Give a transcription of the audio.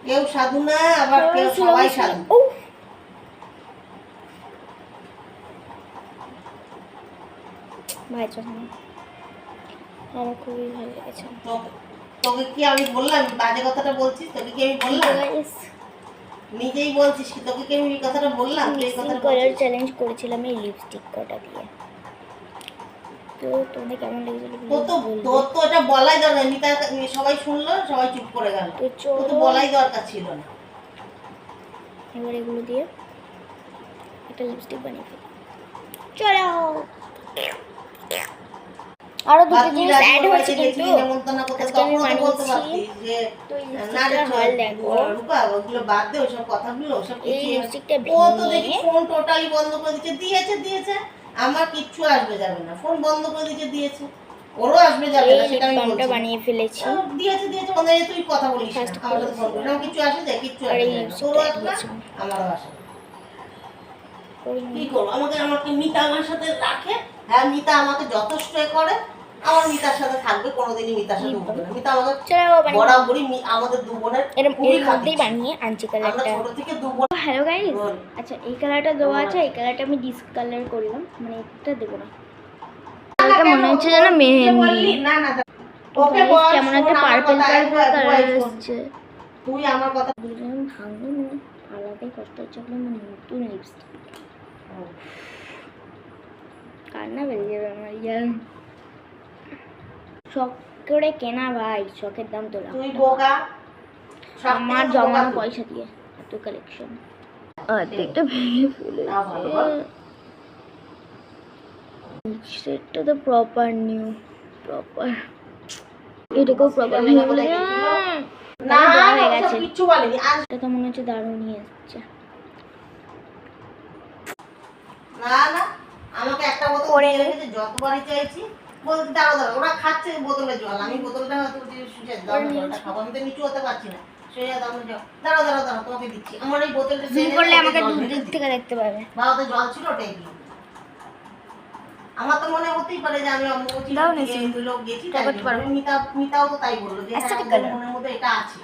কেউ সাধু না, আবার কেউ সবাই সাধু। ভাই চল, আমার খুবই ভালো লেগেছে। তোকে কি আমি বললাম বাজে কথাটা বলছিস? তোকে কি আমি বললাম? নিজেই বলছিস কি? তোকে কি আমি এই কথাটা বললাম? তুই এই কথাটা কালার চ্যালেঞ্জ করেছিলাম এই লিপস্টিক কটা দিয়ে। তো তোমাদের কেমন লেগেছিল তোর তো এটা বলাই দরকার। মিতা সবাই শুনলো, সবাই চুপ করে গেল। তোর তো বলাই দরকার ছিল না। এবার এগুলো দিয়ে একটা লিপস্টিক বানিয়ে ফেলি। চলো, আরো দুটো জিনিস অ্যাড হয়েছে কিন্তু আজকে আমি বানিয়েছি। তো এই লিপস্টিকটা হাল দেখো, ওগুলো বাদ দে, ওসব কথাগুলো ওসব এই কিছু। লিপস্টিকটা ও তো দেখি ভেঙে ফোন টোটালি বন্ধ করে দিয়েছে। দিয়েছে আমার কিচ্ছু আসবে যাবে না। ফোন বন্ধ করে দিয়েছে। ওরও আসবে যাবে না, সেটা আমি বলছি। বানিয়ে ফেলেছি। দিয়েছে মানে তুই কথা বলিস না আমার সাথে ফোন করে। কিছু আসে যায়, কিচ্ছু আসবে না। তোরও আসবে, আমারও আসবে। কি করবো? আমাকে মিতা আমার সাথে রাখে। হ্যাঁ, মিতা আমাকে যথেষ্ট করে। আমার মিতার সাথে থাকবে, কোনোদিনই মিতার সাথে উঠবে না। মিতা আমাকে বরাবরই আমাদের দু বোনের খুবই মধ্যেই বানিয়ে আনছি কালারটা। ছোট থেকে দু বোন। হ্যালো গাইস, আচ্ছা এই কালারটা দেওয়া আছে, এই কালারটা আমি ডিস্ক কালার করলাম, মানে এটা দেবো না। এটা মনে হচ্ছে যেন মেহেন্দি। না না, ওকে বল কেমন একটা পার্পল কালার আসছে। তুই আমার কথা ভাঙলো না, আলাদাই কষ্ট হচ্ছে। আপনার নতুন লিপস্টিক কান্না বেরিয়ে যাবে আমার। ইয়ার শখ করে কেনা ভাই, শখের দাম তোলা। তুই বোকা, আমার জমানো পয়সা দিয়ে এত কালেকশন। অর্ধেকটা ভেঙে ফেলেছে। সেটটা তো প্রপার নিউ, প্রপার এটাকেও প্রপার ভেঙে ফেলেছে। না হয়ে গেছে, কিচ্ছু বলেনি। এটা তো মনে হচ্ছে দারুণ নিয়ে এসেছে। না না, আমাকে একটা বোতল করে রেখেছে, যতবারই চাইছি বলতে দাঁড়াও দাঁড়াও, ওরা খাচ্ছে বোতলের জল। আমি বোতলটা হয়তো খাবো, আমি তো নিচু হতে পারছি না। দাঁড়াও দাঁড়াও দাঁড়াও, তোমাকে দিচ্ছি। আমার এই বোতলটা জুম করলে আমাকে দূর থেকে দেখতে পাবে। বা ওতে জল ছিল, ওটাই দিই। আমার তো মনে হতেই পারে যে আমি লোক গেছি, মিতাও তো তাই বললো যে মনের মধ্যে এটা আছে।